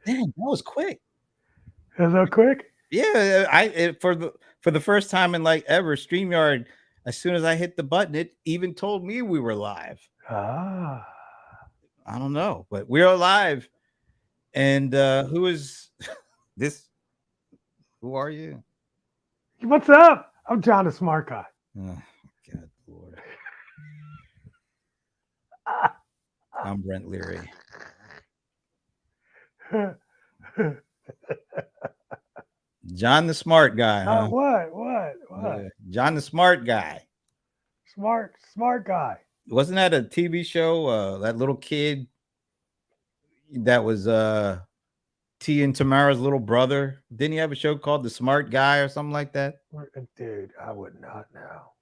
Damn, that was quick. Is that quick? Yeah, for the first time in like ever, StreamYard, as soon as I hit the button, it even told me we were live. Ah. I don't know, but we're live. And who is this? Who are you? What's up? I'm John the Smart Guy. Oh, God, Lord. I'm Brent Leary. John the smart guy, huh? What? What? What? John the smart guy. Smart guy. Wasn't that a TV show? That little kid that was T and Tamara's little brother. Didn't he have a show called The Smart Guy or something like that? Dude, I would not know.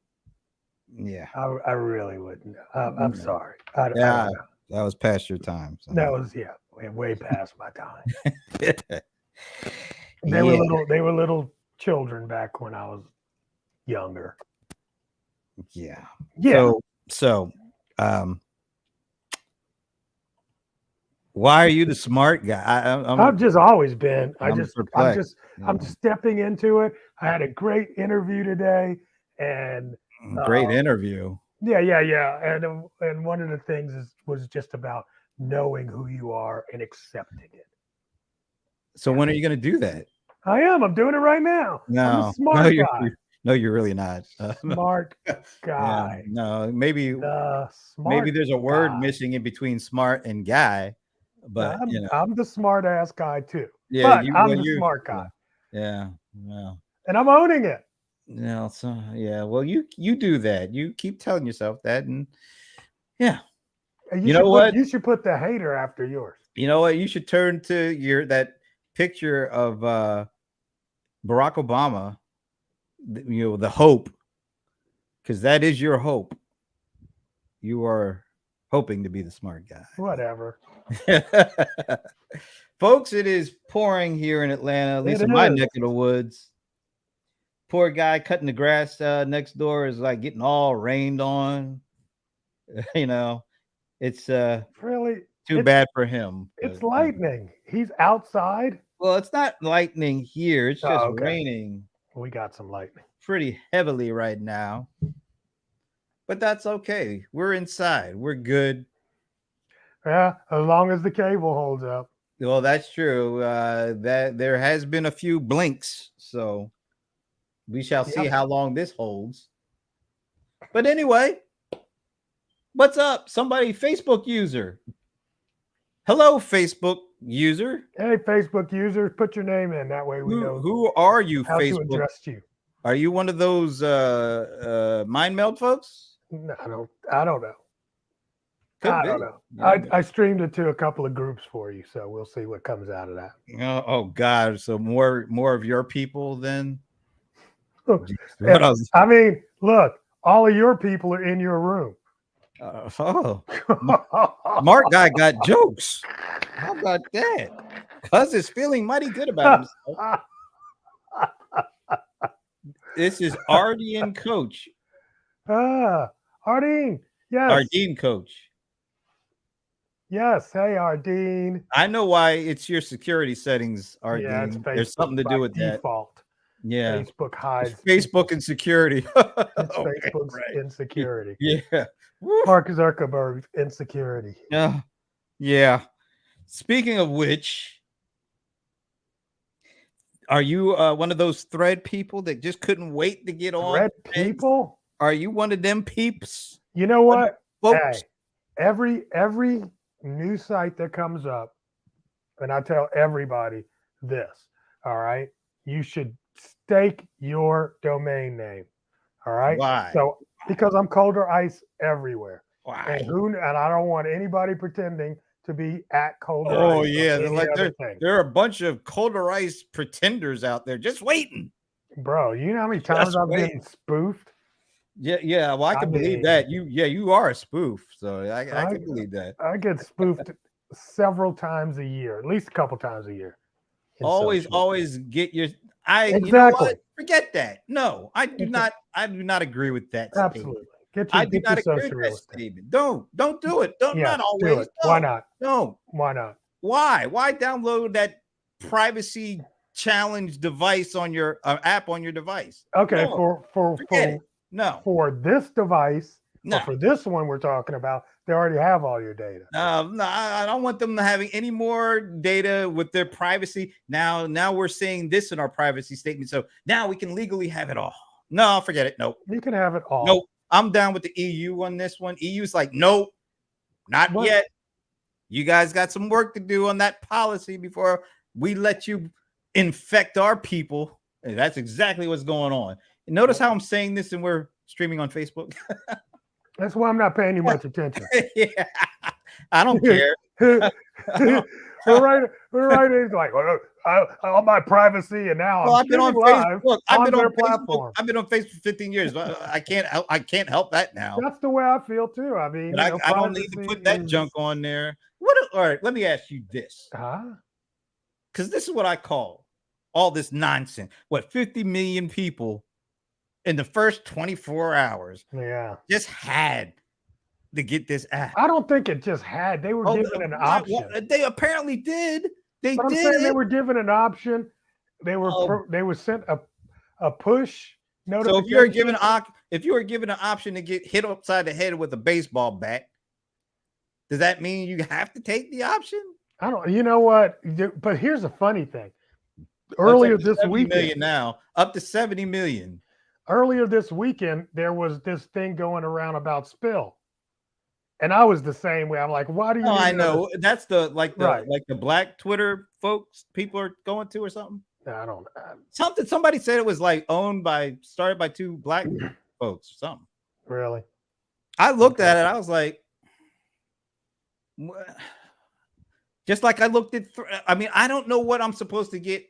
Yeah. I really wouldn't. I'm Yeah. sorry. I Yeah, don't know. that was past your time. So. That was way past my time. They were Yeah. little. They were little children back when I was younger. Yeah. Yeah. So um why are you the smart guy? I've just always been. I'm perplexed. I'm stepping into it. I had a great interview today, and Great uh, interview. yeah. And one of the things was just about knowing who you are and accepting it. So when are you going to do that? I am. I'm doing it right now. I'm a No, smart guy. no, you're really not. Smart Yeah, guy. no, The maybe smart there's a word guy. missing in between smart and guy, No, but I'm the smart ass guy too. yeah, But you, I'm well, the you, smart guy. yeah, yeah, well, And I'm owning it. yeah, so yeah, well, you do that. You keep telling yourself that, and yeah, And you know what? you should put the hater after yours. You know what? You should turn to your that picture of Barack Obama, the hope, because that is your hope. You are hoping to be the smart Whatever. guy. Folks, it is pouring here in Atlanta, at It least in my is. neck of the woods. Poor guy cutting the grass next door is like getting all rained on. you know, it's Really, too bad for him. it's But lightning. He's outside. well, it's not lightning here. It's just Oh, okay. raining We got some lightning. pretty heavily right now. But that's okay. We're inside. We're good. Yeah, as long as the cable holds up. Well, that's true. That there has been a few blinks, so we shall see Yep. how long this holds. But anyway, what's up? Somebody, Facebook user. Hello, Facebook user. Hey, Facebook users, put your name in. That way we know Who are you, how to Facebook? address you. Are you one of those mind meld folks? No, I don't know. Could I be. don't know. Yeah. I streamed it to a couple of groups for you, so we'll see what comes out of that. Oh God! So more of your people then? Jeez, Yeah, what else? I mean, look, all of your people are in your room. Oh, Smart guy got jokes. How about that? Cuz is feeling mighty good about himself. This is Ardian Coach. Ardeen, yes. Ardeen Coach. Yes. Hey, Ardeen. I know why it's your security settings, Yeah, it's Ardeen. Facebook There's something to by do with that. default. Yeah. Facebook It's hides Facebook insecurity. It's Okay, Facebook's right. insecurity. Yeah. Woo. Mark Zuckerberg's insecurity. Yeah. Speaking of which, are you one of those thread people that just couldn't wait to get on? Red people? Are you one of them peeps? You know what? Folks? Hey, every news site that comes up, and I tell everybody this, all right? You should stake your domain name. All right. Why? So because I'm colder ice everywhere. Why? And I don't want anybody pretending to be at colder ice. Oh or yeah, any like other thing. there are a bunch of colder ice pretenders out there just waiting. Bro, you know how many times I've been spoofed? Yeah. Well, I can believe that. You are a spoof, so I can believe that. I get spoofed several times a year, at least a couple times a year. Always get your exactly. You know what? Forget that. No, I do not agree with that Absolutely. Statement. I do not agree with that statement. Don't do it. Don't Yeah, not always. do it. Why not? No. Why not? Why download that privacy challenge device on your app on your device? Okay, No, forget it. No, for this device or no. for this one we're talking about, they already have all your data. No, I don't want them having any more data with their privacy. Now we're saying this in our privacy statement, so now we can legally have it all. No, forget it. Nope. You can have it all. Nope. I'm down with the EU on this one. EU's like, nope, not What? yet. You guys got some work to do on that policy before we let you infect our people. And that's exactly what's going on. And notice how I'm saying this and we're streaming on Facebook. That's why I'm not paying you much attention. Yeah, I don't care. We're right. It's like, well, all my privacy, and now I've been on Facebook. I've been on platform. I've been on Facebook for 15 years. But I can't help that now. That's the way I feel too. I mean, I don't need to put that junk on there. All right, let me ask you this. Because this is what I call all this nonsense. 50 million people in the first 24 hours just had to get this app. I don't think it just had. They were given an option. They apparently did. They were given an option. They were sent a push notification. So if you were given an option to get hit upside the head with a baseball bat, does that mean you have to take the option? I don't. You know what? But here's a funny thing. Earlier this weekend, now up to 70 million. Earlier this weekend, there was this thing going around about Spill, and I was the same way. I'm like, why do you? I know that's the black Twitter folks people are going to or something. I don't know. Somebody said it was like started by two black folks or something. Really? I looked at it. I was like, what? Just like I looked at. I mean, I don't know what I'm supposed to get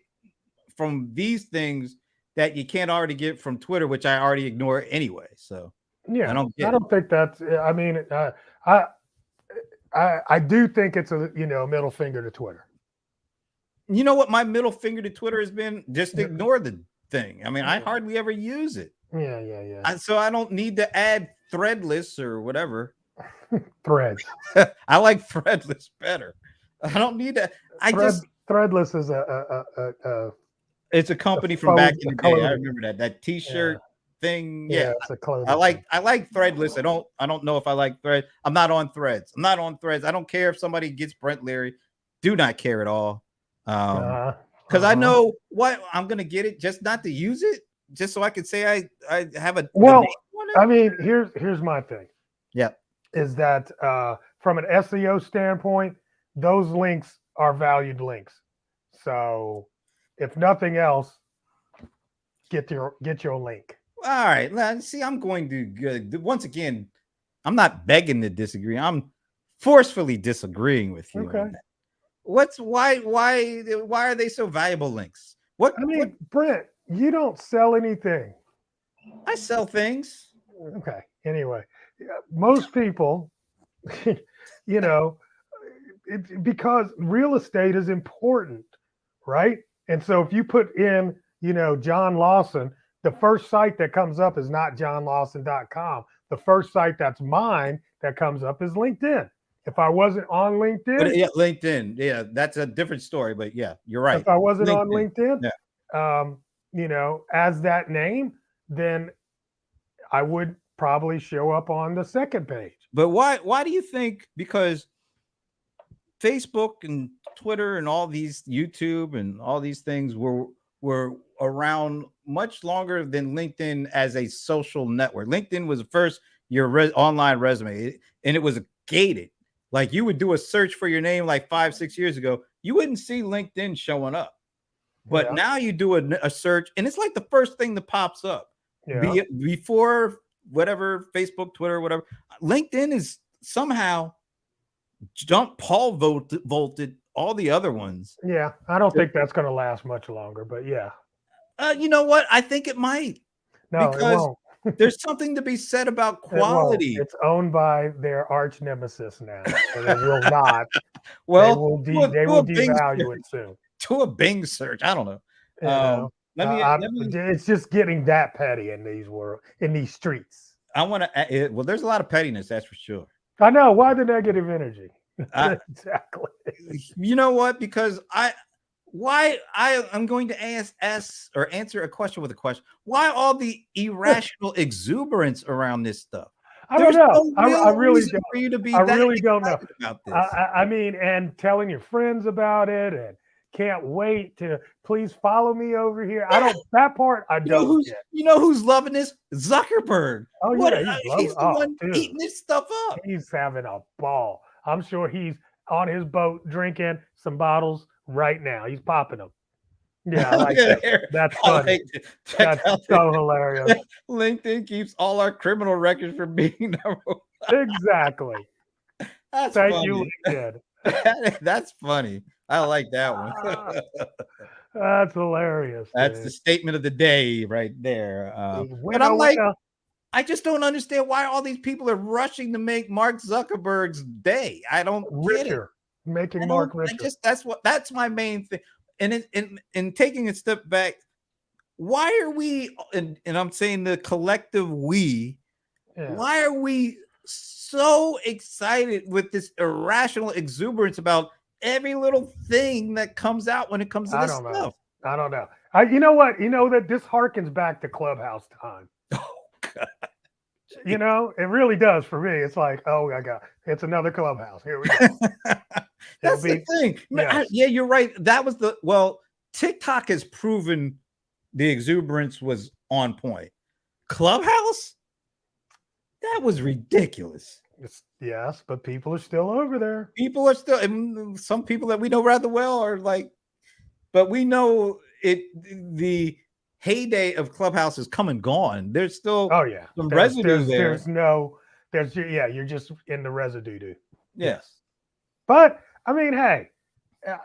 from these things that you can't already get from Twitter, which I already ignore anyway. So yeah, I don't think that's. I mean, I do think it's a middle finger to Twitter. You know what my middle finger to Twitter has been? Just ignore the thing. I mean, I hardly ever use it. Yeah. So I don't need to add Threadless or whatever. Threads. I like Threadless better. I don't need to. Threadless is it's a company from back in the day. I remember that T-shirt thing. Yeah, it's a clothing. I like Threadless. I don't know if I like Thread. I'm not on Threads. I don't care if somebody gets Brent Leary. Do not care at all. Because I know what I'm gonna get it, just not to use it, just so I could say I have a. Well, I mean, here's my thing. Yeah, is that from an SEO standpoint, those links are valued links. So if nothing else, get your link. All right. Now, see, I'm going to once again, I'm not begging to disagree. I'm forcefully disagreeing with you. Okay. Why are they so valuable links? Brent, you don't sell anything. I sell things. Okay. Anyway, most people, because real estate is important, right? And so if you put in, John Lawson, the first site that comes up is not johnlawson.com. The first site that's mine that comes up is LinkedIn. If I wasn't on LinkedIn, LinkedIn, that's a different story. But yeah, you're right. If I wasn't on LinkedIn, as that name, then I would probably show up on the second page. But why do you think? Because Facebook and Twitter and all these YouTube and all these things were around much longer than LinkedIn as a social network. LinkedIn was first your online resume, and it was gated. Like you would do a search for your name like 5-6 years ago, you wouldn't see LinkedIn showing up. But now you do a search, and it's like the first thing that pops up. Yeah. Before whatever, Facebook, Twitter, whatever. LinkedIn is somehow vaulted all the other ones. Yeah, I don't think that's going to last much longer, but yeah. You know what? I think it might. No, because it won't. There's something to be said about quality. It's owned by their arch nemesis now, so they will not. Well, they will devalue it soon. To a Bing search, I don't know. It's just getting that petty in these streets. I want to. Well, there's a lot of pettiness, that's for sure. I know. Why the negative energy? Exactly. You know what? Because I'm going to ask or answer a question with a question. Why all the irrational exuberance around this stuff? I don't There's know. no I real really reason don't. for you to be I that really don't know. excited about this. I mean, and telling your friends about it, and can't wait to please follow me over here. I don't. That part I don't get. You know who's loving this? Zuckerberg. Oh What yeah, he's he's loving. the Oh, one dude, eating this stuff up. he's having a ball. I'm sure he's on his boat drinking some bottles right now. He's popping them. Yeah, I like Look at that. there. That's I funny. like it. Check That's out so hilarious. LinkedIn keeps all our criminal records from being number one. Exactly. That's Thank you, funny. LinkedIn. That's funny. I like that one. Ah, that's hilarious, That's the dude. statement of the day right there. But Winner, I'm like, winner. I just don't understand why all these people are rushing to make Mark Zuckerberg's day. I don't get it. Richer. Making I Mark don't. I richer. just that's my main thing. And in taking a step back, why are we? And I'm saying the collective we. Yeah. Why are we so excited with this irrational exuberance about every little thing that comes out when it comes to I this don't know. stuff? I don't know. You know what? You know that this harkens back to Clubhouse time. Oh God. You know, it really does for me. It's like, oh my God, it's another Clubhouse. Here we go. That's the thing. Yes. Yeah, you're right. That was TikTok has proven the exuberance was on point. Clubhouse? That was ridiculous. Yes, but people are still over there. People are still, and some people that we know rather well are like, but we know it. The heyday of Clubhouse is come and gone. There's still Oh yeah, some residue there. You're just in the residue. Yes, but I mean, hey, uh,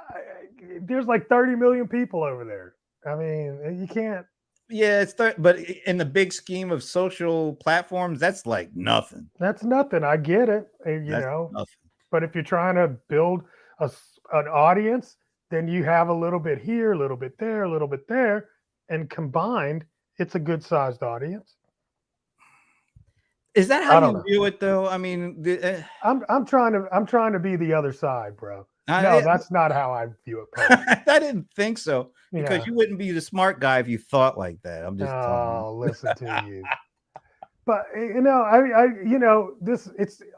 there's like 30 million people over there. I mean, you can't. yeah, but in the big scheme of social platforms, that's like nothing. That's nothing. I get it. That's nothing. But if you're trying to build an audience, then you have a little bit here, a little bit there, a little bit there, and combined, it's a good sized audience. Is that how you view it, though? I mean, I'm trying to be the other side, bro. No, yeah, that's not how I view it. I didn't think so because you wouldn't be the smart guy if you thought like that. I'm just telling you. Listen to you. But it's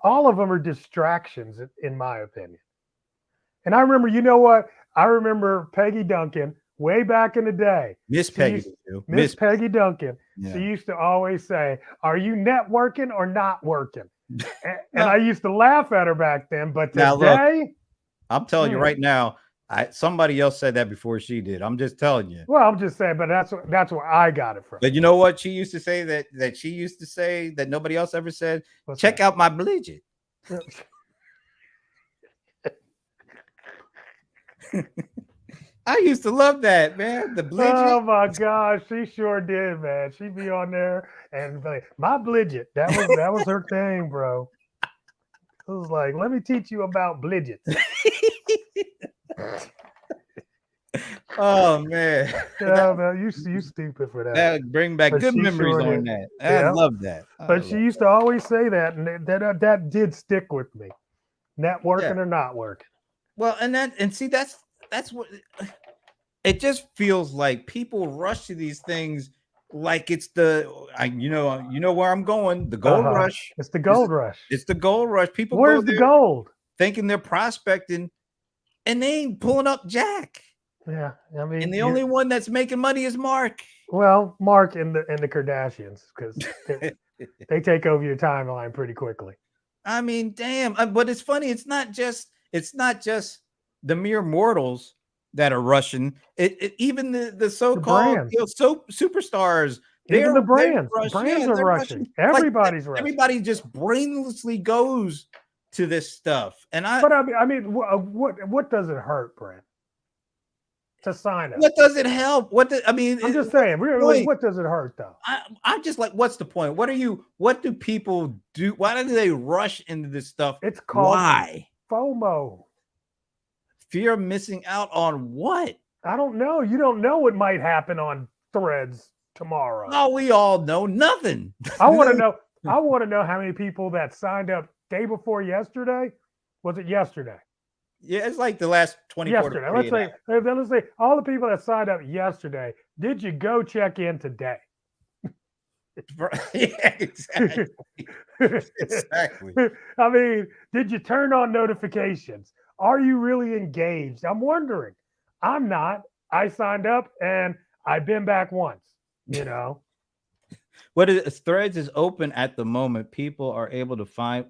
all of them are distractions in my opinion. And I remember, you know what? I remember Peggy Duncan way back in the day. Miss Peggy Duncan. Yeah. She used to always say, "Are you networking or not working?" And I used to laugh at her back then. But today, now look, I'm telling you right now, somebody else said that before she did. I'm just telling you. Well, I'm just saying, but that's where I got it from. But you know what she used to say that she used to say that nobody else ever said? Check out my Bridget. I used to love that, man. The Bridget. Oh my gosh, she sure did, man. She'd be on there and be like, my Bridget. That was her thing, bro. It was like, let me teach you about Bridget. Oh man. Man, you stupid for that. That would bring back good memories on that. I love that. But she used to always say that, and that did stick with me. Networking or not working. Well, and see that's what it just feels like. People rush to these things like it's you know where I'm going. The gold rush. It's the gold rush. It's the gold rush. People where's the gold? Thinking they're prospecting, and they ain't pulling up jack. Yeah, I mean, and the only one that's making money is Mark. Well, Mark and the Kardashians, because they take over your timeline pretty quickly. I mean, damn. But it's funny. It's not just the mere mortals that are rushing. Even the so-called superstars. Even the brands. Brands are rushing. Everybody's rushing. Everybody just brainlessly goes to this stuff. But I mean, what does it hurt, Brent? To sign up. What does it help? I'm just saying. What does it hurt, though? I'm just like, what's the point? What do people do? Why do they rush into this stuff? It's called why? FOMO. Fear of missing out on what? I don't know. You don't know what might happen on Threads tomorrow. Oh, we all know nothing. I want to know. I want to know how many people that signed up day before yesterday Was it yesterday? Yeah, it's like the last 24 to Yesterday. 48 hours. Let's say all the people that signed up yesterday. Did you go check in today? Yeah, exactly. Exactly. I mean, did you turn on notifications? Are you really engaged? I'm wondering. I'm not. I signed up and I've been back once. You know. What is Threads is open at the moment. People are able to find.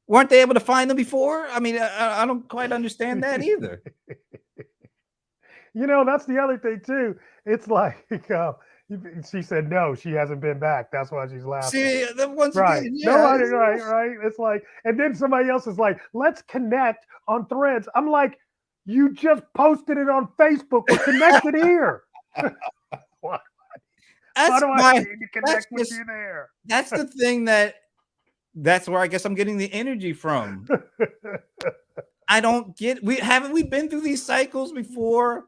Weren't they able to find them before? I mean, I don't quite understand that either. You know, that's the other thing too. It's like she said no, she hasn't been back. That's why she's laughing. See, once Right. again, yeah, Nobody, right. It's like, and then somebody else is like, let's connect on Threads. I'm like, you just posted it on Facebook. We're connected here. Why do I need to connect with you there? That's the thing that's where I guess I'm getting the energy from. I don't get we been through these cycles before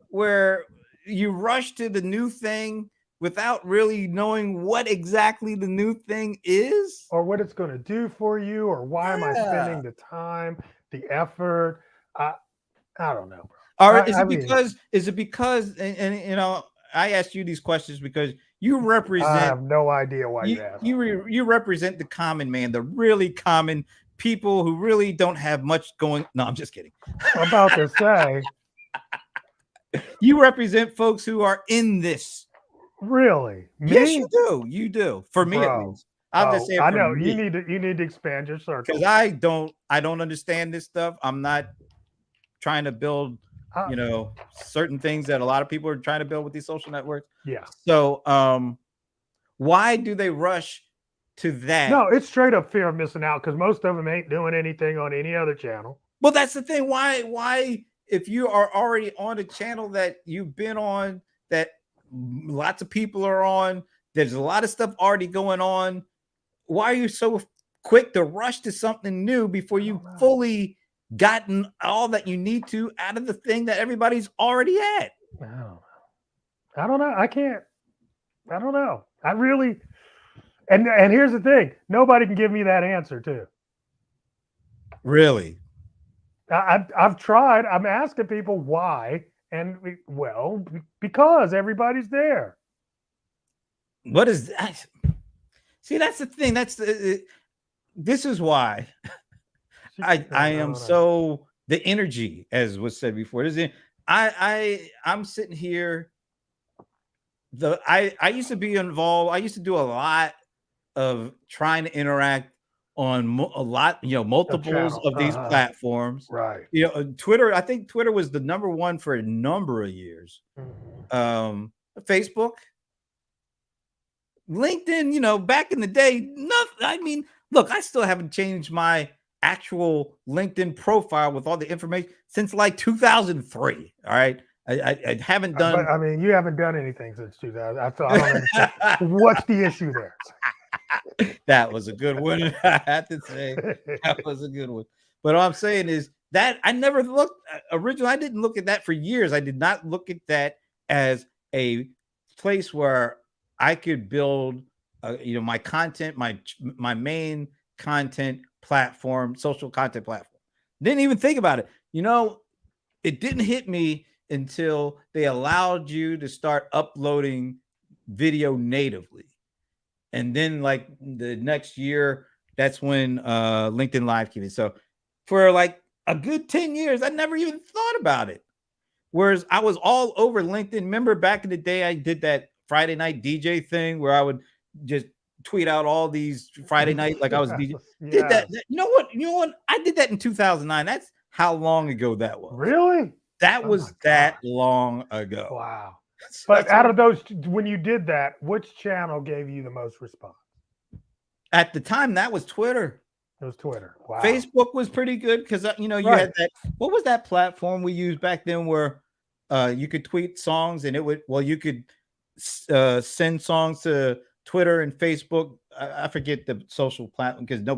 where you rush to the new thing without really knowing what exactly the new thing is, or what it's going to do for you, or why am I spending the time, the effort? I don't know, bro. Or is it because and you know, I asked you these questions because you represent. I have no idea why you asked. You represent the common man, the really common people who really don't have much going. No, I'm just kidding. I'm about to say. You represent folks who are in this. Really? Me? Yes, you do. You do. For me, at least. I'll just say it. I know you need to expand your circle because I don't understand this stuff. I'm not trying to build, you know, certain things that a lot of people are trying to build with these social networks. Yeah. So, why do they rush to that? No, it's straight up fear of missing out because most of them ain't doing anything on any other channel. Well, that's the thing. Why, if you are already on a channel that you've been on, that lots of people are on, there's a lot of stuff already going on. Why are you so quick to rush to something new before you've fully gotten all that you need to out of the thing that everybody's already at? I don't know. I can't. I don't know. I really. And here's the thing: nobody can give me that answer too. Really? I've tried. I'm asking people why, and because everybody's there. What is that? See, that's the thing. This is why I am so the energy, as was said before. I'm sitting here. I used to be involved. I used to do a lot of trying to interact on multiples of these platforms. Right. You know, Twitter. I think Twitter was the number one for a number of years. Mm-hmm. Facebook. LinkedIn, you know, back in the day, nothing. I mean, look, I still haven't changed my actual LinkedIn profile with all the information since like 2003. All right. I haven't done. But, I mean, you haven't done anything since 2000. I don't understand. What's the issue there? That was a good one. I have to say that was a good one. But all I'm saying is that I never looked originally. I didn't look at that for years. I did not look at that as a place where I could build, my content, my main content platform, social content platform. Didn't even think about it. You know, it didn't hit me until they allowed you to start uploading video natively. And then like the next year, that's when LinkedIn Live came in. So for like a good 10 years, I never even thought about it. Whereas I was all over LinkedIn. Remember back in the day, I did that Friday night DJ thing where I would just tweet out all these Friday night like I was DJ. Yeah. Did that. You know what? I did that in 2009. That's how long ago that was. Really? That was that long ago. Wow. But out of those, when you did that, which channel gave you the most response? At the time, that was Twitter. It was Twitter. Wow. Facebook was pretty good because you had that. What was that platform we used back then where you could tweet songs and you could send songs to Twitter and Facebook. I forget the social platform because I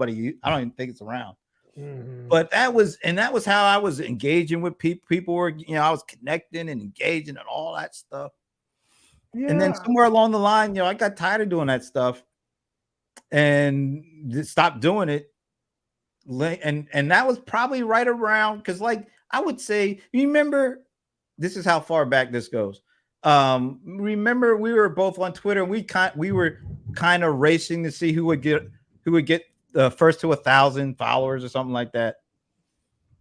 don't even think it's around. Mm-hmm. But that was how I was engaging with people. People were, I was connecting and engaging and all that stuff. Yeah. And then somewhere along the line, I got tired of doing that stuff and stopped doing it. and that was probably right around, because like I would say, you remember, this is how far back this goes. Remember we were both on Twitter, and we were kind of racing to see who would get the first to 1,000 followers or something like that.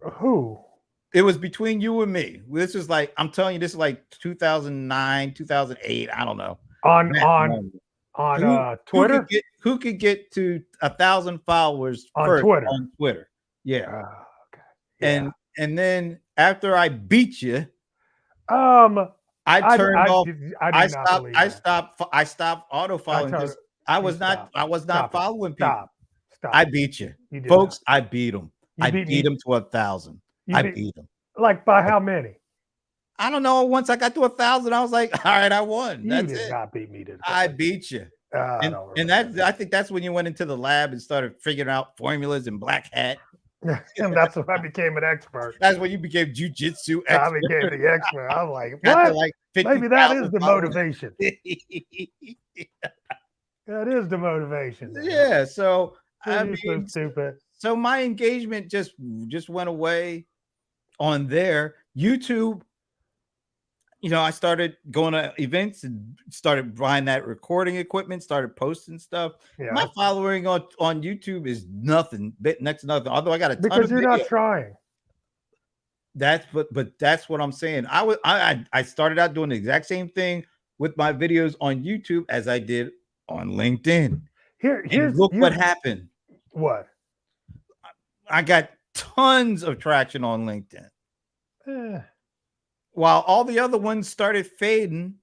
Who? It was between you and me. This is like, I'm telling you, this is like 2009, 2008. I don't know. On That on moment. on Who could Twitter? get to 1,000 followers On first Twitter. on Twitter? Yeah. Okay. Yeah. And then after I beat you, Um, I turned off. I I do not stopped. believe I that. stopped. I stopped auto I following told because I you was not. stop. I was not Stop it. following people. Stop. I beat you, You did folks. not. I beat him. You I beat beat me. him to 1,000. You I beat beat him. like by how many? I don't know. Once I got to 1,000, I was like, all right, I won. You That's did it. not beat me to I beat you. I And don't and remember that, I think that's when you went into the lab and started figuring out formulas and black hat. and that's when I became an expert. That's when you became jujitsu I expert. became the expert. I was like, After what? like Maybe that is 50,000 the followers. motivation. That is the motivation. Man. Yeah. So I You're so mean, stupid. so my engagement just went away on there. YouTube, I started going to events and started buying that recording equipment, started posting stuff. Yeah. My following on YouTube is nothing, next to nothing. Although I got a ton Because of you're videos. not trying. But that's what I'm saying. I started out doing the exact same thing with my videos on YouTube as I did on LinkedIn. And look what happened. What? I got tons of traction on LinkedIn. While all the other ones started fading.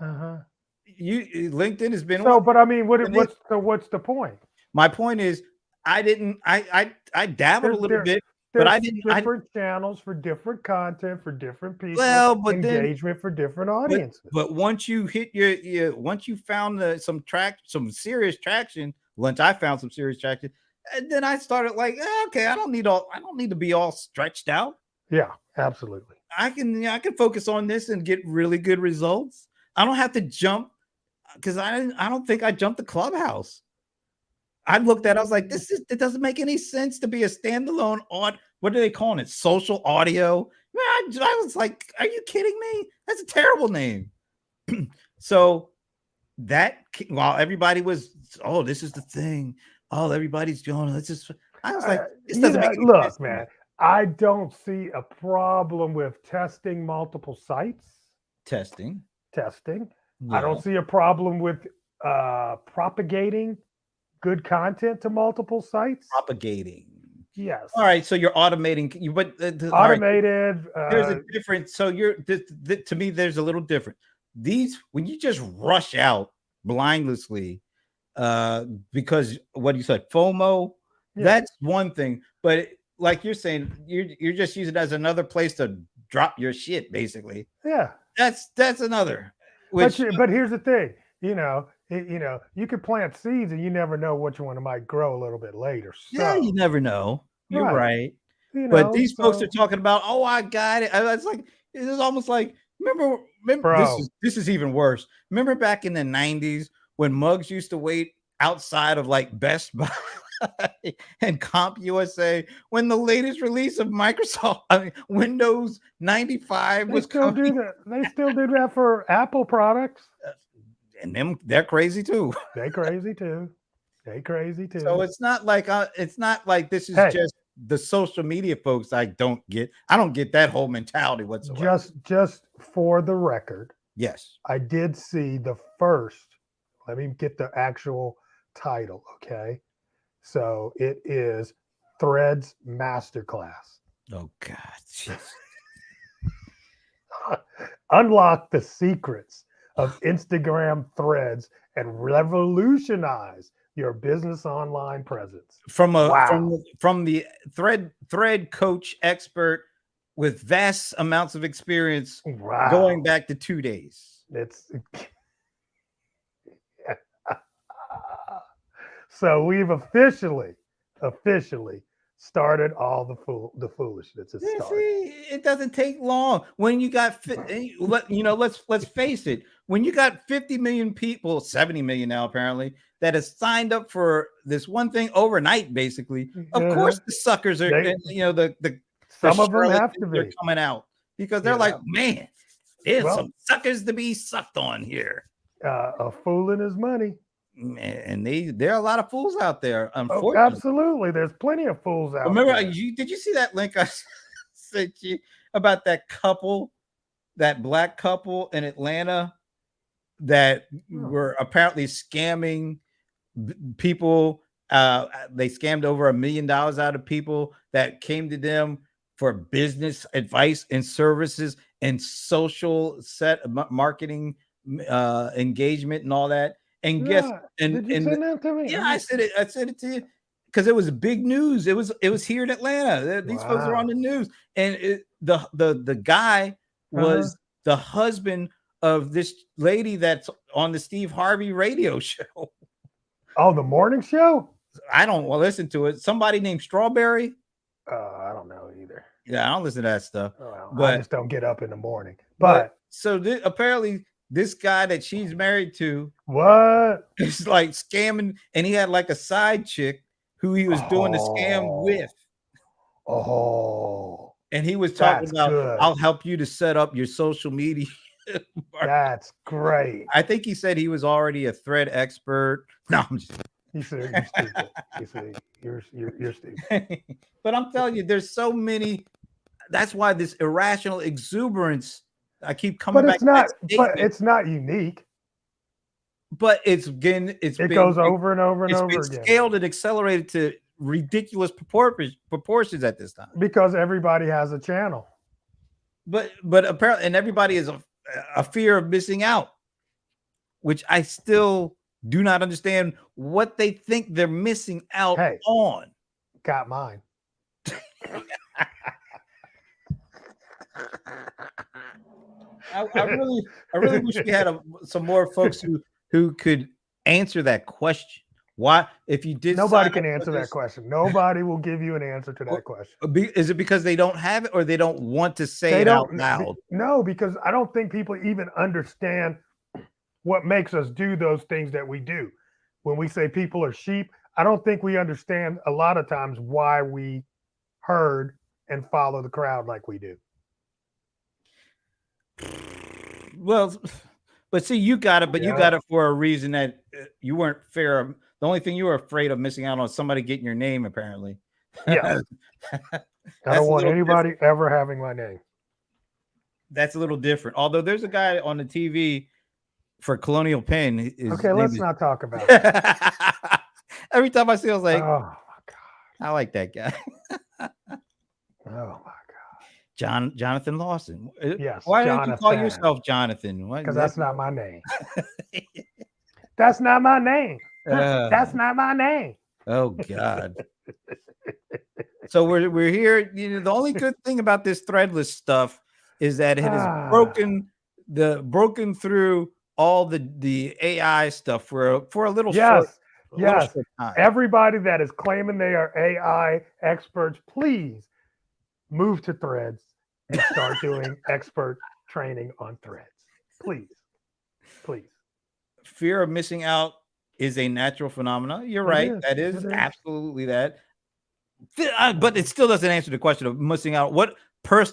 LinkedIn has been so, but I mean, what's the point? My point is, I dabbled a little bit, but I didn't. Different channels for different content for different people. Well, but engagement for different audiences. But once you hit once you found some serious traction. Once I found some serious traction, and then I started like, okay, I don't need to be all stretched out. Yeah, absolutely. I can focus on this and get really good results. I don't have to jump, because I don't think I jumped the Clubhouse. I looked at it, I was like, it doesn't make any sense to be a standalone what are they calling it? Social audio. Man, I was like, are you kidding me? That's a terrible name. So while everybody was, this is the thing. Oh, everybody's going, I was like, this doesn't make any sense. Look, man, I don't see a problem with testing multiple sites. Testing. Yeah. I don't see a problem with propagating good content to multiple sites. Propagating. Yes. All right. So you're automating, but automated. There's a difference. So to me, there's a little different. When you just rush out blindlessly, because what you said, FOMO, that's one thing. But like you're saying, you're just using it as another place to drop your shit, basically. Yeah. That's another. But here's the thing, you could plant seeds and you never know which one might grow a little bit later. So. Yeah, you never know. You're right. But these folks are talking about, I got it. It's almost like, remember this is even worse. Remember back in the 90s when mugs used to wait outside of like Best Buy and Comp USA when the latest release of Windows 95 was coming. They still do that for Apple products. And they're crazy too. They crazy too. So it's not like this is just the social media folks. I don't get that whole mentality whatsoever. Just for the record, yes, I did see the first. Let me get the actual title. Okay, so it is Threads Masterclass. Oh God! Unlock the secrets of Instagram Threads and revolutionize your business online presence. From the thread coach expert with vast amounts of experience, going back to 2 days. So we've officially started all the foolishness. It Yeah, started. see, it doesn't take long when you got let's face it. When you got 50 million people, 70 million now apparently, that has signed up for this one thing overnight, basically. Of Uh-huh. course, the suckers are, They the some of them have to charlatans are be. coming out because they're like, Yeah. man, there's Well, some suckers to be sucked on here. a fool in his money. And there are a lot of fools out there, Oh, unfortunately. absolutely. There's plenty of fools out Remember, there. did you see that link I sent you about that couple, that black couple in Atlanta that were apparently scamming people? They scammed over $1 million out of people that came to them for business advice and services and social marketing engagement and all that. And guess Yeah. and Did you and send that to me? yeah, I said it to you because it was big news. It was here in Atlanta. These folks are on Wow. the news, and the guy was the husband of this lady that's on the Steve Harvey radio show. Oh, the morning show? I don't listen to it. Somebody named Strawberry. I don't know either. Yeah, I don't listen to that stuff. Well, I But just don't get up in the morning. but But so apparently this guy that she's married to what? is like scamming, and he had like a side chick who he was doing the scam with. Oh, And he was talking that's about, good. I'll help you to set up your social media. That's great. I think he said he was already a thread expert. No, I'm just He said you're stupid. He said you're stupid. but I'm telling you, there's so many. That's why this irrational exuberance. I keep coming But back it's to that not. But statement. it's not unique. But it Goes over and over and it's over been again. scaled and accelerated to ridiculous proportions at this time. Because everybody has a channel. But apparently, and everybody is a fear of missing out, which I still do not understand what they think they're missing out on. Got mine. I really wish we had some more folks who could answer that question. Why, if you did, nobody can answer that question. Nobody will give you an answer to that question. Is it because they don't have it, or they don't want to say it out loud? No, because I don't think people even understand what makes us do those things that we do. When we say people are sheep, I don't think we understand a lot of times why we herd and follow the crowd like we do. Well, but see, you got it, but you got it for a reason that you weren't fair. The only thing you were afraid of missing out on is somebody getting your name, apparently. Yeah. I don't want anybody ever having my name. That's a little different. Although there's a guy on the TV for Colonial Penn. Okay, let's not talk about it. Every time I see it, I was like, oh my God. I like that guy. Oh my God. Jonathan Lawson. Yes. Why don't you call yourself Jonathan? Because that's not my name. That's not my name. That's not my name. Oh God. So we're here. You know, the only good thing about this threadless stuff is that it has broken through all the AI stuff for a little short. Yes. Everybody that is claiming they are AI experts, please move to Threads and start doing expert training on Threads. Please. Fear of missing out is a natural phenomenon. You're right. That is absolutely that. But it still doesn't answer the question of missing out. What are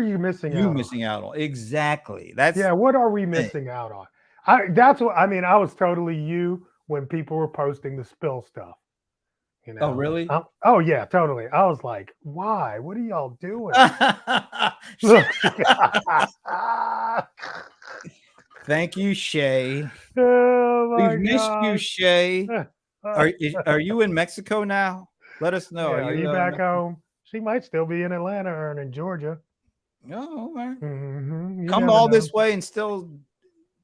you missing out on? Exactly. What are we missing out on? I was totally you when people were posting the spill stuff. You know? Oh, really? Oh yeah, totally. I was like, why? What are y'all doing? Thank you, Shay. Oh my We've missed you, Shay. Are you in Mexico now? Let us know. Yeah, are you back home? She might still be in Atlanta or in Georgia. Oh, okay. Mm-hmm. Come all this way and still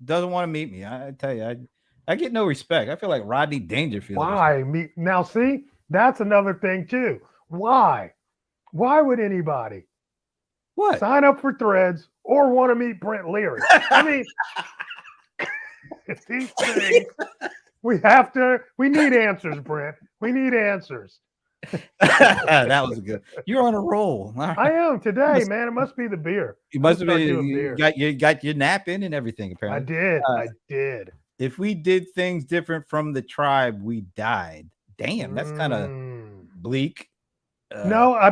doesn't want to meet me. I tell you, I get no respect. I feel like Rodney Dangerfield. Why? Now, see, that's another thing too. Why? Why would anybody sign up for Threads or want to meet Brent Leary? I mean, these things, we need answers, Brent. We need answers. That was good. You're on a roll. All right. I am today, Must- man. It must be the beer. You I'm must have gonna start been. doing You beer. got your nap in and everything. I Apparently, did. uh, I did. if we did things different from the tribe, we died. Damn, that's kind of Mm. bleak. No, I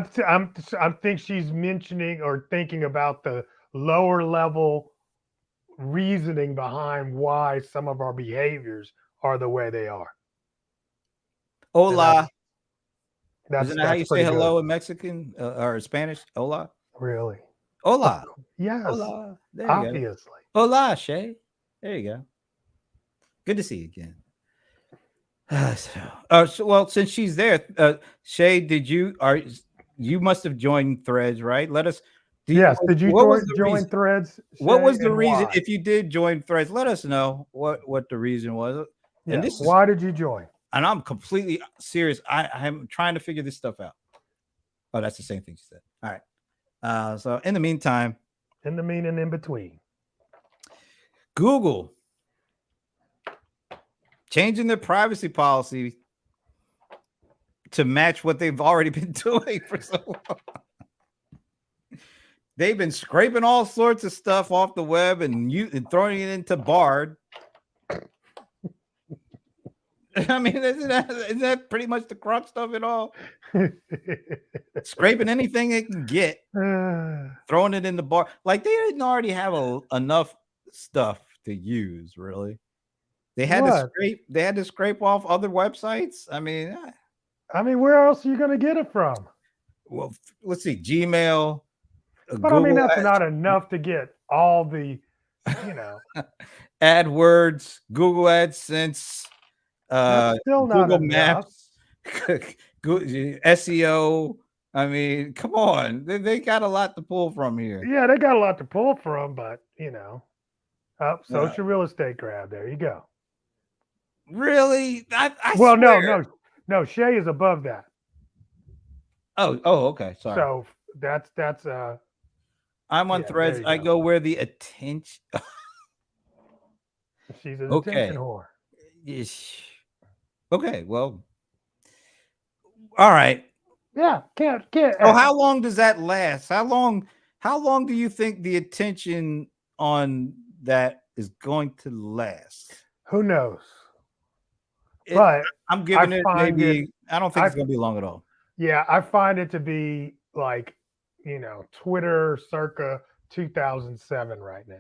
think she's mentioning or thinking about the lower level reasoning behind why some of our behaviors are the way they are, and Hola. Isn't that how that's you say pretty good. hello in Mexican or Spanish? Hola. Really. Of Hola. yes, Hola. There you go. obviously. Hola, Shay. There you go. Good to see you again. Well, since she's there, Shay, you must have joined Threads, right? Let us. Yes. Did you What was the join reason? Threads, What Shay, was the and reason? why? If you did join Threads, let us know what the reason was. And Yeah. this is, Why did you join? and I'm completely serious. I'm trying to figure this stuff out. Oh, that's the same thing she said. All right. So in the meantime, In the meaning in between. Google changing their privacy policy to match what they've already been doing for so long. They've been scraping all sorts of stuff off the web and throwing it into Bard. I mean, isn't that pretty much the crux of it all? Scraping anything they can get, throwing it in the bar. Like they didn't already have enough stuff to use, really. They had to What? scrape. They had to scrape off other websites. I mean, Where else are you going to get it from? well, let's see, Gmail, But I mean, Google, that's not enough to get all the, you know, AdWords, Google AdSense, that's still not Google enough. Maps, SEO. I mean, come on, they got a lot to pull from here. Yeah, they got a lot to pull from, but, Uh, social real estate grab. There you go. really, I Well, swear. no. Shay is above that. Oh, okay. Sorry. So that's I'm on yeah, there Threads. you I go. go where the attention. She's an attention Okay. whore. Ish. Okay. Well. All right. Yeah, can't. So how long does that last? How long? How long do you think the attention on that is going to last? Who knows? It. But I'm I giving it find it. maybe. I don't think I it's going to be long at all. Yeah, I find it to be like, Twitter circa 2007 right now.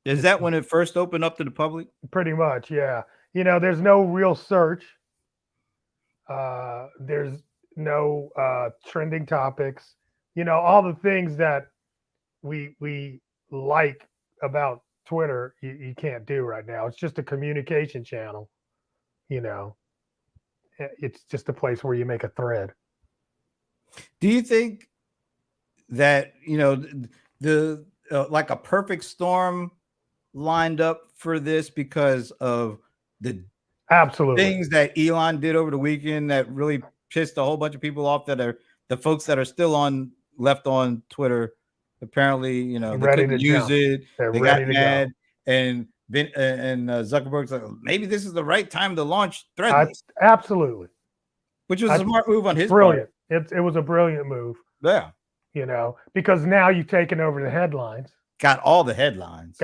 Is that when it first opened up to the public? Pretty much, yeah. There's no real search. There's no trending topics. All the things that we like about Twitter, you can't do right now. It's just a communication channel. It's just a place where you make a thread. Do you think that the like a perfect storm lined up for this because of the Absolutely. things that Elon did over the weekend that really pissed a whole bunch of people off, that are the folks that are still left on Twitter? Apparently, they Ready couldn't to use jump. it. They're They got ready to go. mad, and Zuckerberg's like, maybe this is the right time to launch Threadless, Absolutely. which was a smart move on his Brilliant. part. It was a brilliant move. Yeah, because now you've taken over the headlines. got all the headlines.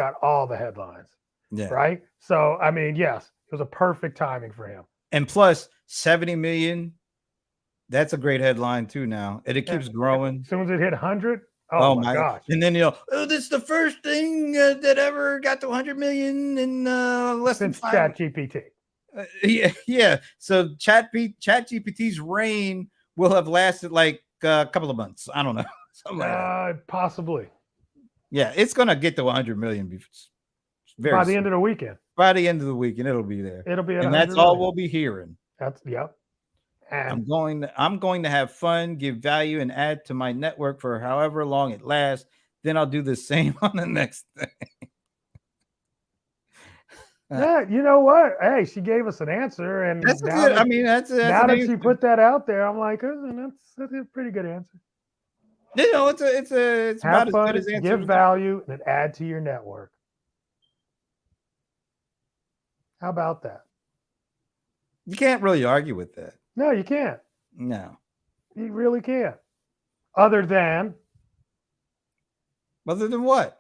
Yeah. Right. So, I mean, yes, it was a perfect timing for him. And plus 70 million. That's a great headline too now. And it keeps growing. As soon as it hit 100, oh my gosh. And then, this is the first thing that ever got to 100 million in less Since than 5. ChatGPT. Yeah. So ChatGPT's reign will have lasted like a couple of months. I don't know. Something like that. Possibly. Yeah, it's going to get to 100 million by the end of the weekend. By the end of the weekend, it'll be there. It'll be, and that's all we'll be hearing. Yep. And I'm going to have fun, give value, and add to my network for however long it lasts. Then I'll do the same on the next thing. Yeah, you know what? Hey, she gave us an answer, and that's good. I mean, that's now that she put that out there, I'm like, that's a pretty good answer. It's have about fun, as good as answer. Give value, and add to your network. How about that? You can't really argue with that. No, you can't. No. You really can't. Other than Other than what?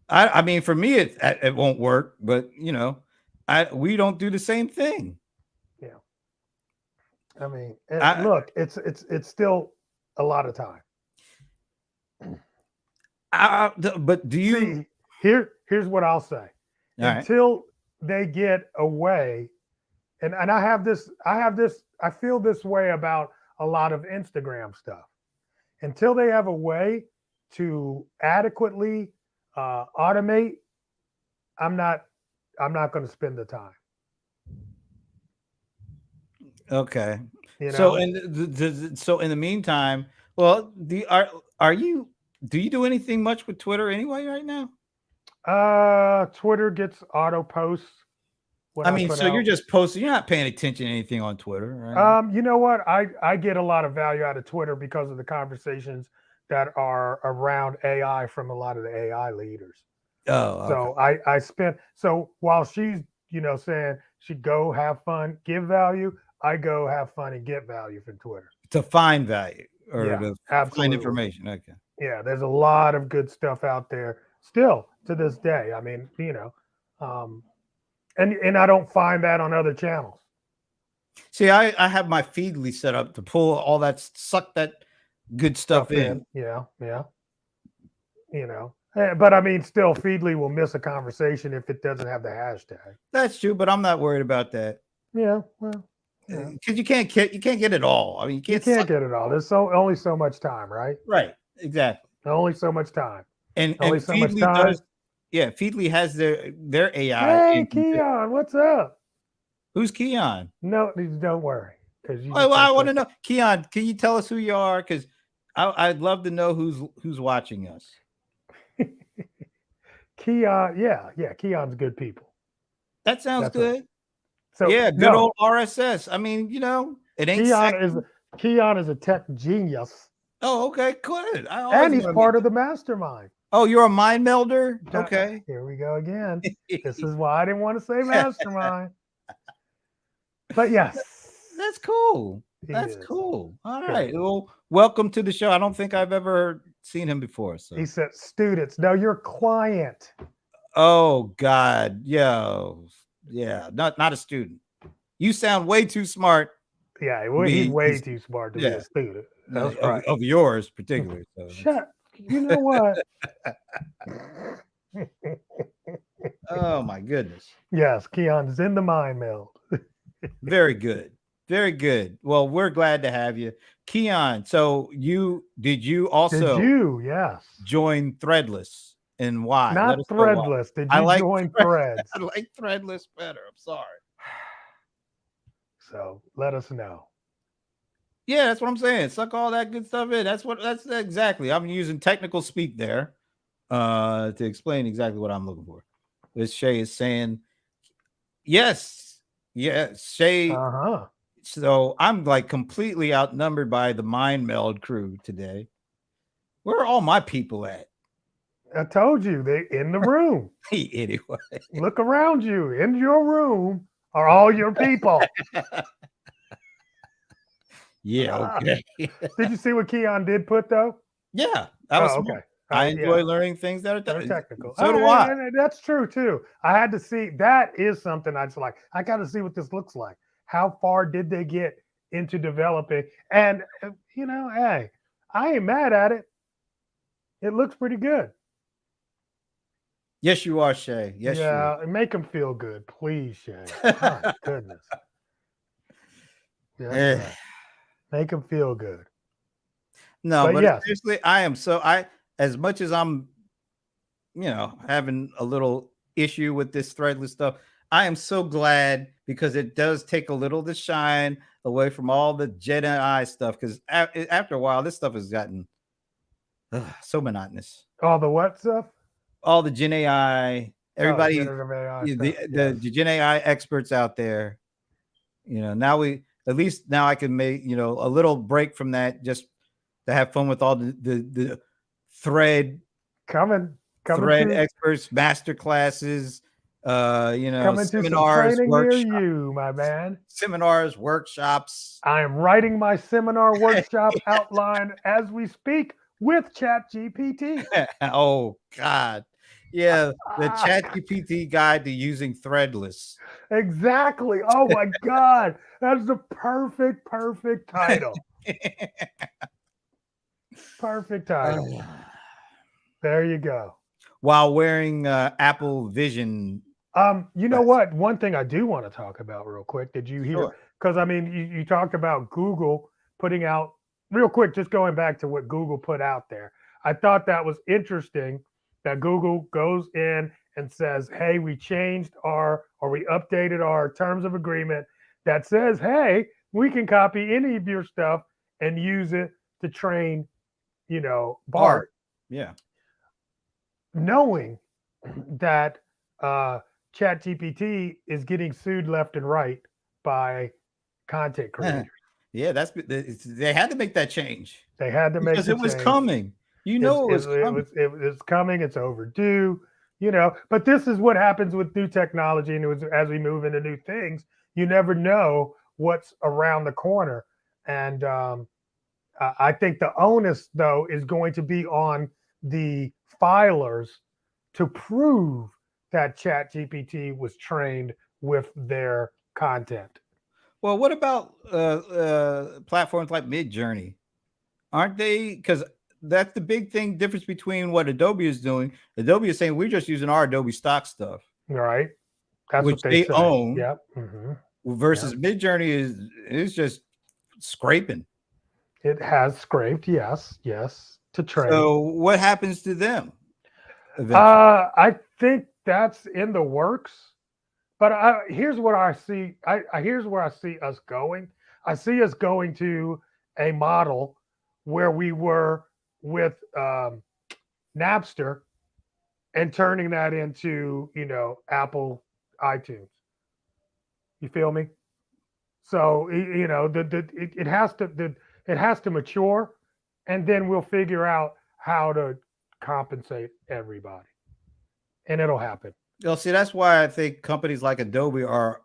I mean, for me, it won't work. But we don't do the same thing. yeah. I mean, I, look, it's still a lot of time. but do you? See, here's what I'll say. All right. Until they get away, and I feel this way about a lot of Instagram stuff. Until they have a way to adequately automate, I'm not going to spend the time. Okay. You So know, so in the meantime, well, are you do you do anything much with Twitter anyway right now? Twitter gets auto posts when I I mean, put so you're out. just posting. You're not paying attention to anything on Twitter, right? You know what? I get a lot of value out of Twitter because of the conversations that are around AI from a lot of the AI leaders. Oh, okay. So I spent so while she's saying she go have fun, give value, I go have fun and get value from Twitter. To find value or Yeah, to find absolutely. information. Okay. Yeah, there's a lot of good stuff out there still to this day. I mean, um, and I don't find that on other channels. See, I have my Feedly set up to pull all that suck that good stuff in. Yeah, yeah. But I mean, still, Feedly will miss a conversation if it doesn't have the hashtag. That's true, but I'm not worried about that Yeah, well, yeah. because you can't get it all. I mean, you You can't can't suck. get it all. There's only so much time, right? Right. Exactly. Only so much time. And Only so much Feedly time. does. Yeah, Feedly has their AI. Hey, Keon, what's up? Who's Keon? No, don't worry, because you Well, just I don't want to click. know, Keon. Can you tell us who you are? Because I'd love to know who's watching us. Keon, yeah, Keon's good people. That sounds That's right. good. So Yeah, good no, old RSS. I mean, it ain't Keon sexy. is Keon is a tech genius, Oh, okay, good. I always and he's want to meet part of them. the mastermind. Oh, you're a mind melder. Okay. Here we go again. This is why I didn't want to say mastermind. But yes, That's cool. he That's is. cool. All Good. right. Well, welcome to the show. I don't think I've ever seen him before. So. He said, students, no, your client. Oh God, yo, yeah, not a student. You sound way too smart. Yeah, To he's be, way too smart to be yeah, a student. no, That's right. of yours particularly. So Shut. You know what? oh my goodness, Yes, Keon's in the mind meld. very good, very good. Well, we're glad to have you, Keon. So did you also Yes. join Threadless, and why? Let us Not know why. Threadless. Did I you like join Threads? I like Threadless better. I'm sorry. So let us know. Yeah, that's what I'm saying. Suck all that good stuff in. That's exactly. I'm using technical speak there to explain exactly what I'm looking for. This Shay is saying, yes, Shay. Uh-huh. So I'm like completely outnumbered by the Mind Meld crew today. Where are all my people at? I told you, they in the room. Anyway. Look around you. In your room are all your people. Yeah, okay. Did you see what Keon did put though? Yeah, that was okay. smart. I enjoy learning things that are technical. So do I. And that's true too. I had to see. That is something I just like. I got to see what this looks like. How far did they get into developing? And hey, I ain't mad at it. It looks pretty good. Yes, you are, Shay. Yes, yeah, make them feel good, please, Shay. My goodness. Yeah. Make them feel good. No, but yes. Seriously, as much as I'm, having a little issue with this Threadless stuff, I am so glad because it does take a little of the shine away from all the Jedi stuff. Because after a while, this stuff has gotten so monotonous. All the what stuff? All the Gen AI, everybody, the Gen AI experts out there. Now I can make a little break from that just to have fun with all the thread coming thread to experts, master classes, Coming to some seminars, training near workshops, you, my man. seminars, workshops. I am writing my seminar workshop outline as we speak with ChatGPT. Oh God. Yeah, the Ah, Chat GPT guide to using threadless. exactly. Oh my God. That's the perfect title. Perfect title. Uh, There you go. While wearing Apple Vision You know glasses. what? One thing I do want to talk about real quick. Did you hear? Sure. Because I mean, you talked about Google putting out real quick, just going back to what Google put out there. I thought that was interesting that Google goes in and says, hey, we changed our or we updated our terms of agreement that says, hey, we can copy any of your stuff and use it to train, Art. Bart, Yeah. knowing that ChatGPT is getting sued left and right by content creators. Yeah, they had to make that change They had to make because the it was change. coming. You know it was coming. It's coming. It's overdue. But this is what happens with new technology, and as we move into new things, you never know what's around the corner. And I think the onus, though, is going to be on the filers to prove that ChatGPT was trained with their content. Well, what about platforms like Midjourney? Aren't they? Because that's the big thing difference between what Adobe is doing. Adobe is saying we're just using our Adobe stock stuff, All right. That's what which they they say. own, Yep. Hmm. versus Yep. Midjourney is just scraping. It has scraped. Yes. Yes. To train. So what happens to them eventually? I think that's in the works. But here's what I see. Here's where I see us going. I see us going to a model where we were with Napster and turning that into Apple iTunes. You feel me? So it has to mature, and then we'll figure out how to compensate everybody, and it'll happen. Well, see, that's why I think companies like Adobe are,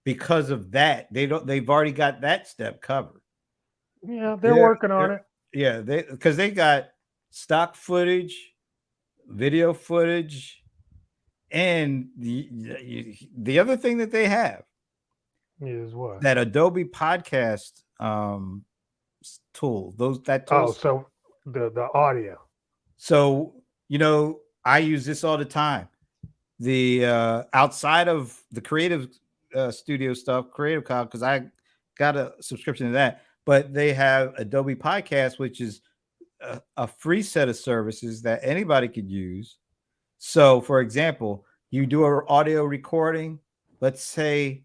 because of that, they've already got that step covered. Yeah, they're They're, working on they're it. yeah, because they got stock footage, video footage, and the other thing that they have, Is what? that Adobe podcast tool, that tool. Oh, so the audio. So, I use this all the time. The outside of the creative studio stuff, Creative Cloud, because I got a subscription to that, but they have Adobe Podcast, which is a free set of services that anybody could use. So, for example, you do an audio recording. Let's say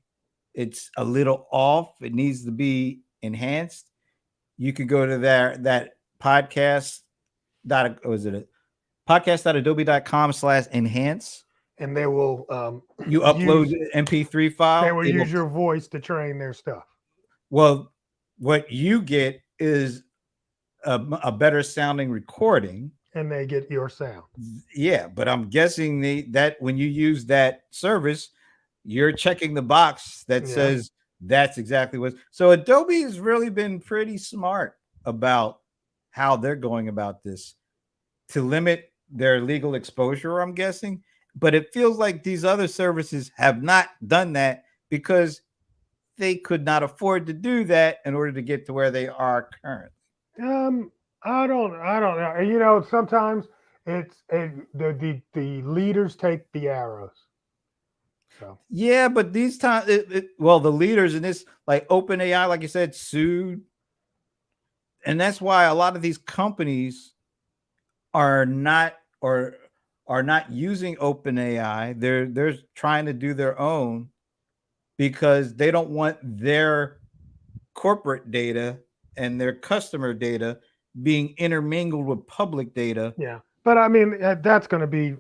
it's a little off; it needs to be enhanced. You could go to that podcast dot was it a podcast.adobe.com/enhance. And they will You upload use MP3 they file. will It will, use your voice to train their stuff. well, what you get is a better sounding recording. And they get your sound. Yeah, but I'm guessing that when you use that service, you're checking the box that Yeah. says that's exactly what. So Adobe has really been pretty smart about how they're going about this to limit their legal exposure, I'm guessing. But it feels like these other services have not done that because they could not afford to do that in order to get to where they are currently. Um, I don't know. Sometimes the leaders take the arrows. So Yeah, but these times, well, the leaders in this, like OpenAI, like you said, sued, and that's why a lot of these companies are not or are not using OpenAI. They're trying to do their own because they don't want their corporate data and their customer data being intermingled with public data. yeah, but I mean that's going to be.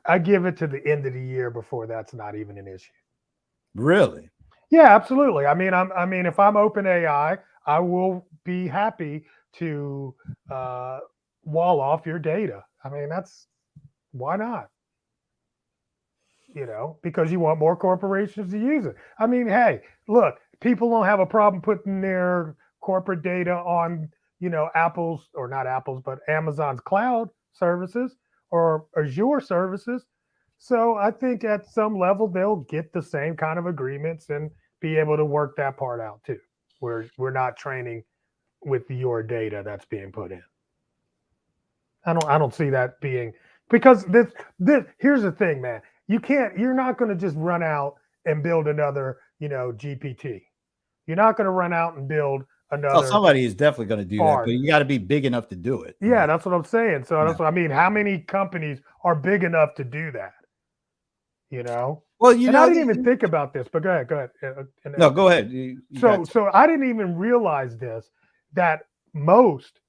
I give it to the end of the year before that's not even an issue. Really? Yeah, absolutely. I mean, if I'm open AI, I will be happy to uh, wall off your data. I mean, that's why not? because you want more corporations to use it. I mean, hey, look, people don't have a problem putting their corporate data on, Apple's, or not Apple's, but Amazon's cloud services or Azure services. So I think at some level they'll get the same kind of agreements and be able to work that part out too, where we're not training with your data that's being put in. I don't see that being, because this here's the thing, man. You're not going to just run out and build another, GPT. You're not going to run out and build Oh, another somebody is definitely going to do that, but Bard. you got to be big enough to do it. Yeah, that's what I'm saying. So Yeah. that's what I mean. How many companies are big enough to do that? You know? Well, And I didn't even think about this, but go ahead, go ahead. no, go ahead. You got So I didn't even realize this, that most,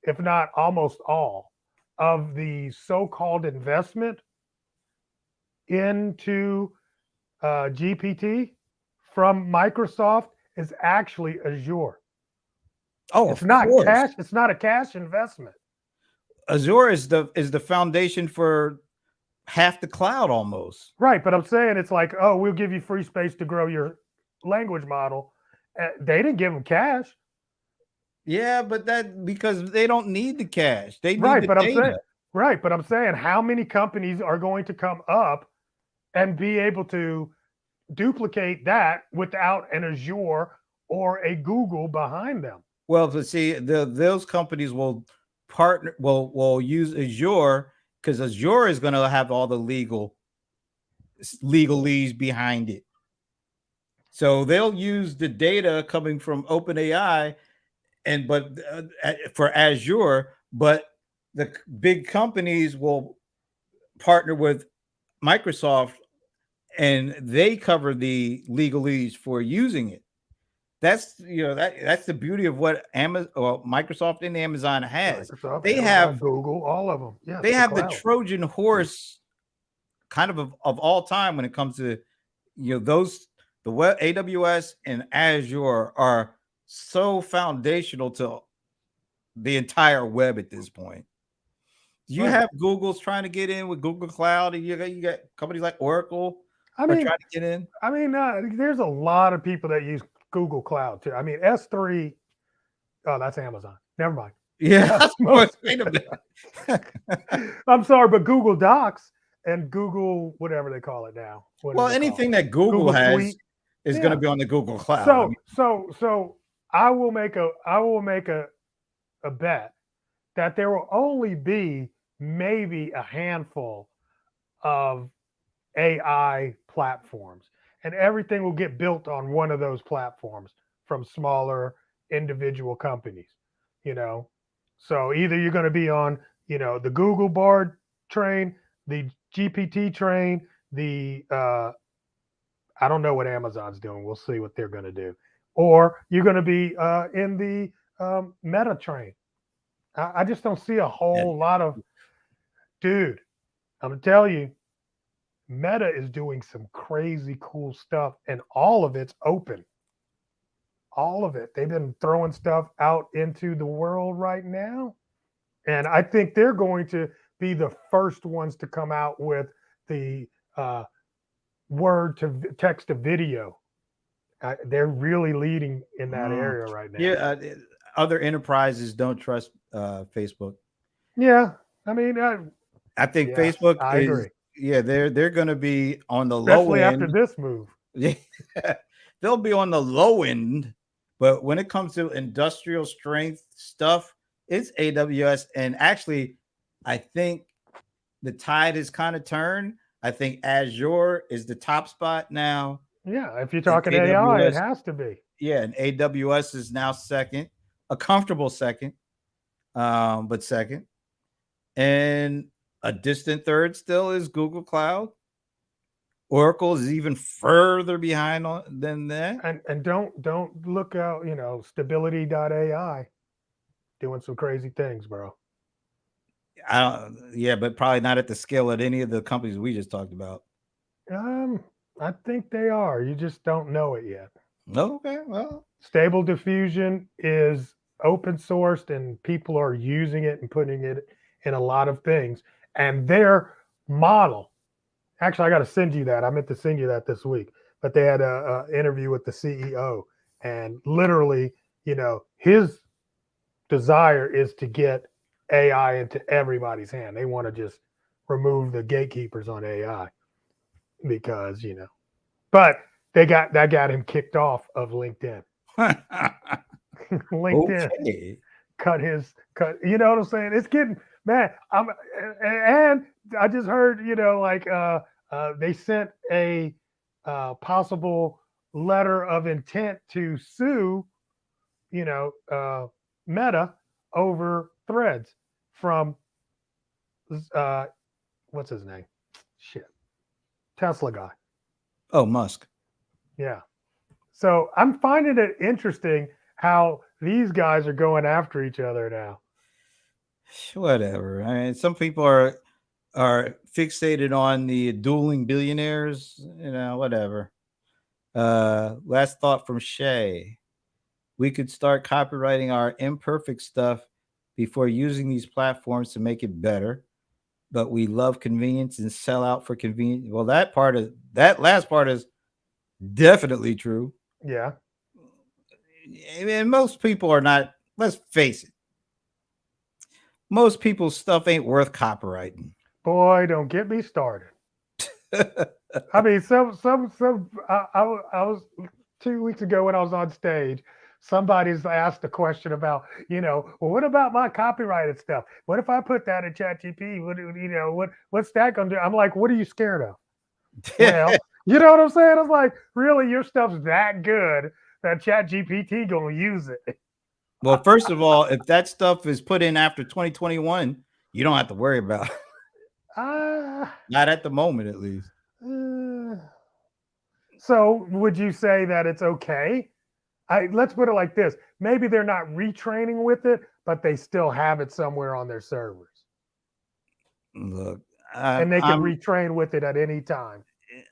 if not almost all, of the so-called investment into GPT from Microsoft is actually Azure. oh, It's of not course. cash. It's not a cash investment. Azure is the foundation for half the cloud almost. Right, but I'm saying it's like, oh, we'll give you free space to grow your language model. They didn't give them cash. Yeah, but that because they don't need the cash. They need Right, the but I'm saying data. right, but I'm saying how many companies are going to come up and be able to duplicate that without an Azure or a Google behind them? Well, to see those companies will partner will use Azure because Azure is going to have all the legalese behind it. So they'll use the data coming from OpenAI for Azure, but the big companies will partner with Microsoft and they cover the legalese for using it. That's the beauty of what Amazon or Microsoft and Amazon has. Microsoft, They Amazon, have Google, all of them. Yes, they the have the cloud. Trojan horse kind of all time when it comes to those the web AWS and Azure are so foundational to the entire web at this point. You Right. have Google's trying to get in with Google Cloud, and you got companies like Oracle I are mean, trying to get in. there's a lot of people that use Google Cloud too. I mean, S3. Oh, that's Amazon. Never mind. Yeah, Most. wait a minute. I'm sorry, but Google Docs and Google whatever they call it now. What Well, is it called? anything that Google Google has Suite. is going to Yeah. be on the Google Cloud. I So mean, so I will make a bet that there will only be maybe a handful of AI platforms, and everything will get built on one of those platforms from smaller individual companies. You know, so either you're going to be on, the Google Bard train, the GPT train, the I don't know what Amazon's doing. We'll see what they're going to do, or you're going to be in the Meta train. I just don't see a and whole lot of, dude. I'm gonna tell you, Meta is doing some crazy cool stuff, and all of it's open. All of it. They've been throwing stuff out into the world right now, and I think they're going to be the first ones to come out with the word to text to video. They're really leading in that area right yeah, now. other enterprises don't trust Facebook. Yeah, I mean, I think yes, Facebook I is agree. they're going to be on the low Especially after end. this move. Yeah, they'll be on the low end, but when it comes to industrial strength stuff, it's AWS. And actually, I think the tide has kind of turned. I think Azure is the top spot now, Yeah, if you're and talking AI, it AWS, has to be. yeah, and AWS is now second, a comfortable second, but second, and a distant third still is Google Cloud. Oracle is even further behind than that. And don't look out, stability.ai doing some crazy things, bro. I don't, yeah, but probably not at the scale of any of the companies we just talked about. Um, I think they are. You just don't know it yet. Okay, well, Stable diffusion is open sourced and people are using it and putting it in a lot of things. And their model Actually, I got to send you that. I meant to send you that this week. But they had a interview with the CEO, and literally, his desire is to get AI into everybody's hand. They want to just remove the gatekeepers on AI because but that got him kicked off of LinkedIn. LinkedIn Okay. cut. You know what I'm saying? It's getting man. And I just heard they sent a possible letter of intent to sue Meta over threads from uh, what's his name? Shit, Tesla guy. Oh, Musk. Yeah. So I'm finding it interesting how these guys are going after each other now. Whatever. I mean, some people are fixated on the dueling billionaires. Whatever. Last thought from Shay. We could start copywriting our imperfect stuff before using these platforms to make it better. But we love convenience and sell out for convenience. Well, that last part is definitely true. Yeah. And most people are not, let's face it, most people's stuff ain't worth copywriting. Boy, don't get me started. I mean, I was 2 weeks ago when I was on stage. Somebody's asked a question about, well, what about my copyrighted stuff? What if I put that in ChatGPT? What's that gonna do? I'm like, what are you scared of? Well, you know what I'm saying? It's like, really, your stuff's that good that ChatGPT gonna use it. Well, first of all, if that stuff is put in after 2021, you don't have to worry about it. Uh, Not at the moment, at least. uh, so would you say that it's okay? Let's put it like this. Maybe they're not retraining with it, but they still have it somewhere on their servers. Look, And they can retrain with it at any time.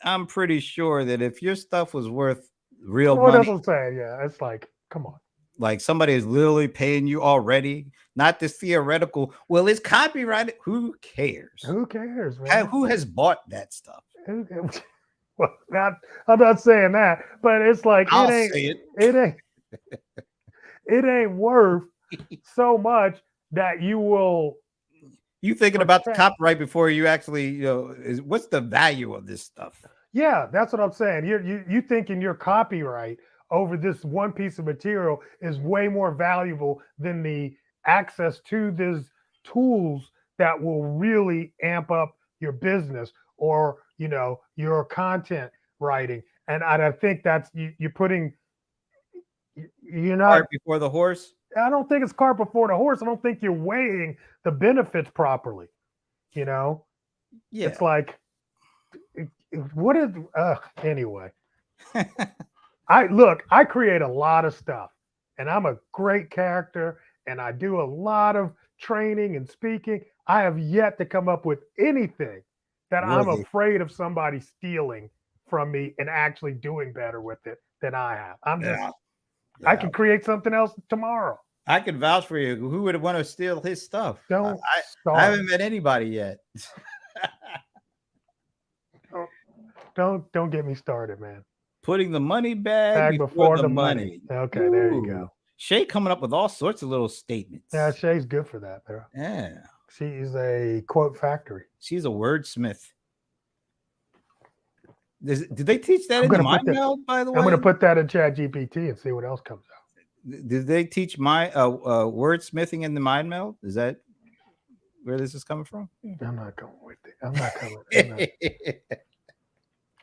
I'm pretty sure that if your stuff was worth real Well, that's money, what I'm saying. Yeah, it's like, come on. like somebody is literally paying you already, not this theoretical, well, it's copyrighted. Who cares? Who cares, man? Who has bought that stuff? Well, I'm not saying that, but it's like I'll say it. it ain't worth so much that you will. You thinking about the copyright before you actually, what's the value of this stuff? Yeah, that's what I'm saying. You thinking your copyright over this one piece of material is way more valuable than the access to these tools that will really amp up your business or your content writing. And I think that's you're putting you're not. Cart before the horse. I don't think it's cart before the horse. I don't think you're weighing the benefits properly. Yeah. It's like what is anyway. I create a lot of stuff and I'm a great character and I do a lot of training and speaking. I have yet to come up with anything that I'm afraid of somebody stealing from me and actually doing better with it than I have. I can create something else tomorrow. I can vouch for you. Who would want to steal his stuff? I haven't met anybody yet. Don't get me started, man. Putting the money bag before the money. Okay, Ooh. There you go. Shay coming up with all sorts of little statements. Yeah, Shay's good for that, bro. Yeah. She is a quote factory. She's a wordsmith. Did they teach that in the mind meld, by the way? I'm going to put that in ChatGPT and see what else comes out. Did they teach my wordsmithing in the mind meld? Is that where this is coming from? I'm not going with it. I'm not coming.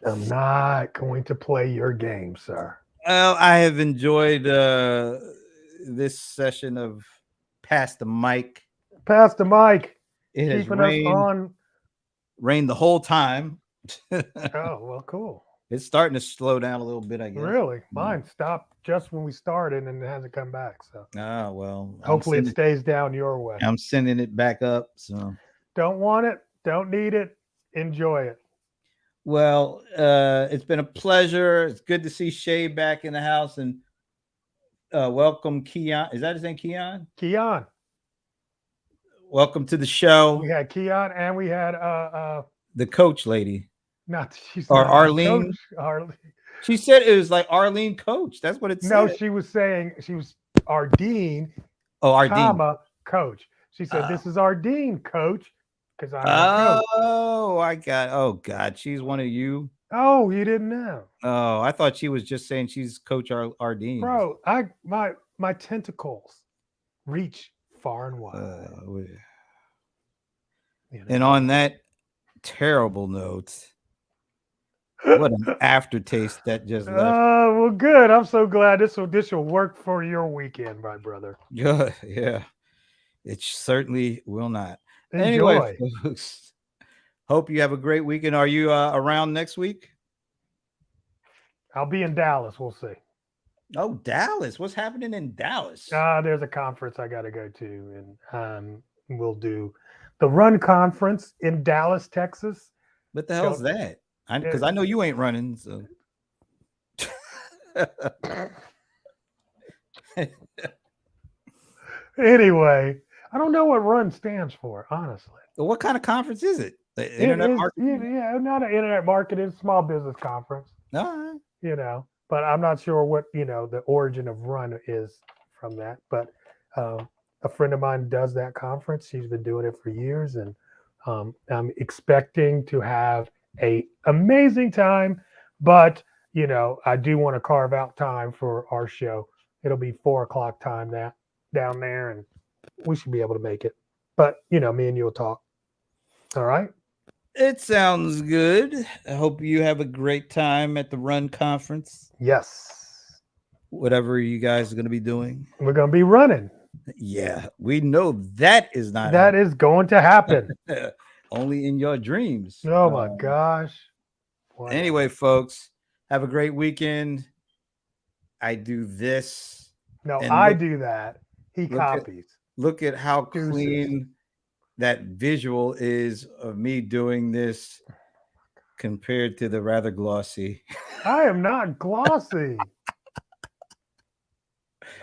I'm not going to play your game, sir. Well, I have enjoyed this session of Pass the Mic. Pass the mic. It has rained the whole time. Oh, well, cool. It's starting to slow down a little bit, I guess. Really? Mine stopped just when we started and it hasn't come back. So well. Hopefully it stays down your way. I'm sending it back up. So don't want it, don't need it, enjoy it. Well, it's been a pleasure. It's good to see Shay back in the house and welcome Keon. Is that his name, Keon? Keon. Welcome to the show. We had Keon and we had the coach lady. Not she's Or not the Arlene? coach. Arlene. She said it was like Arlene Coach. That's what it No, said. she was saying she was our dean, Oh, Ardeen. comma coach. She said, Uh, "This is our dean, coach," because I'm her coach. oh, I got. Oh God, she's one of you. Oh, you didn't know, Oh, I thought she was just saying she's Coach Ardeen. bro? My tentacles reach far and wide. Uh, You and know. on that terrible note, what an aftertaste that just left. Well, good. I'm so glad this will work for your weekend, my brother. Good, yeah. It certainly will not. Anyway, Enjoy. folks, hope you have a great weekend. Are you around next week? I'll be in Dallas. We'll see. Oh, Dallas. What's happening in Dallas? There's a conference I got to go to, and we'll do the Run Conference in Dallas, Texas. What the hell's that? Because I know you ain't running. So Anyway, I don't know what Run stands for, honestly. what kind of conference is it? The It internet is, marketing? yeah, not an internet marketing, small business conference, All right. but I'm not sure what, the origin of Run is from that. But a friend of mine does that conference. She's been doing it for years, and I'm expecting to have a amazing time. But I do want to carve out time for our show. It'll be 4 o'clock time down there, and we should be able to make it. But me and you'll talk. All right. It sounds good. I hope you have a great time at the Run Conference, Yes. whatever you guys are going to be doing. We're gonna be running. Yeah, we know that is not That is going to happen. only in your dreams. Oh my gosh. Whatever. Anyway, folks, have a great weekend. I do this. No, and I look- do that. He look at- copies. Look at how Deuces. clean that visual is of me doing this compared to the rather glossy. I am not glossy.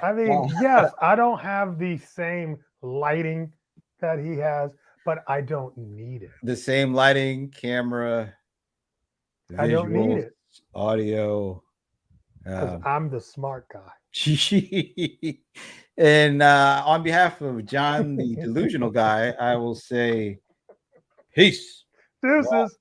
I mean, yes, I don't have the same lighting that he has, but I don't need it. The same lighting, camera, I don't need visuals, it audio. because I'm the smart guy. And on behalf of John, the delusional guy, I will say peace. Deuces.